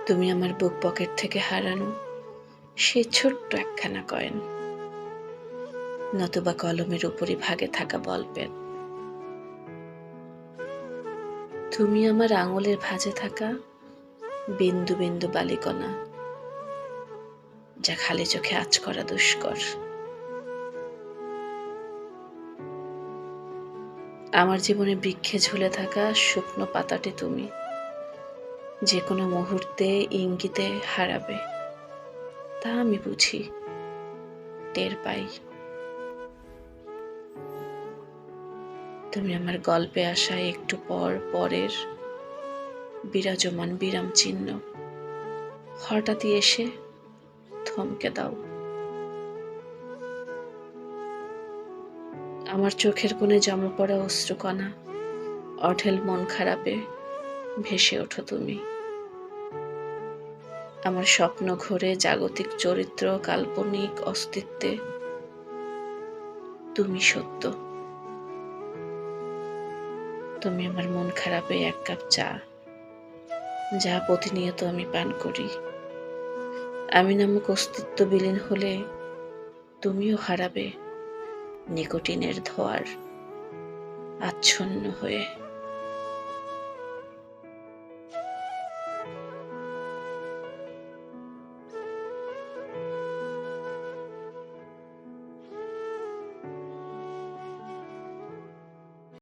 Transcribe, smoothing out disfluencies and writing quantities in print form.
তুমি আমার বুক পকেট থেকে হারানো সেই ছোট্ট একখানা কয়েন, নতুবা কলমের উপরই ভাগে থাকা বলপেন। তুমি আমার আঙুলের ভাঁজে থাকা বিন্দু বিন্দু বালিকণা, যা খালি চোখে আঁচ করা দুষ্কর। আমার জীবনে বৃক্ষে ঝুলে থাকা শুকনো পাতাটি তুমি, যে কোনো মুহূর্তে ইঙ্গিতে হারাবে, তা আমি বুঝি, টের পাই। তুমি আমার গল্পে আসা একটু পর পরের বিরাজমান বিরাম চিহ্ন, হঠাৎই এসে থমকে দাও। আমার চোখের কোণে জমা পড়া অশ্রুকণা, অঢেল মন খারাপে ভেসে ওঠো তুমি। আমার স্বপ্ন ঘোরে জাগতিক চরিত্র, কাল্পনিক অস্তিত্বে তুমি সত্য। তুমি আমার মন খারাপে এক কাপ চা, যা প্রতিনিয়ত আমি পান করি। আমি নামক অস্তিত্ব বিলীন হলে তুমিও হারাবে নিকোটিনের ধোঁয়ার আচ্ছন্ন হয়ে।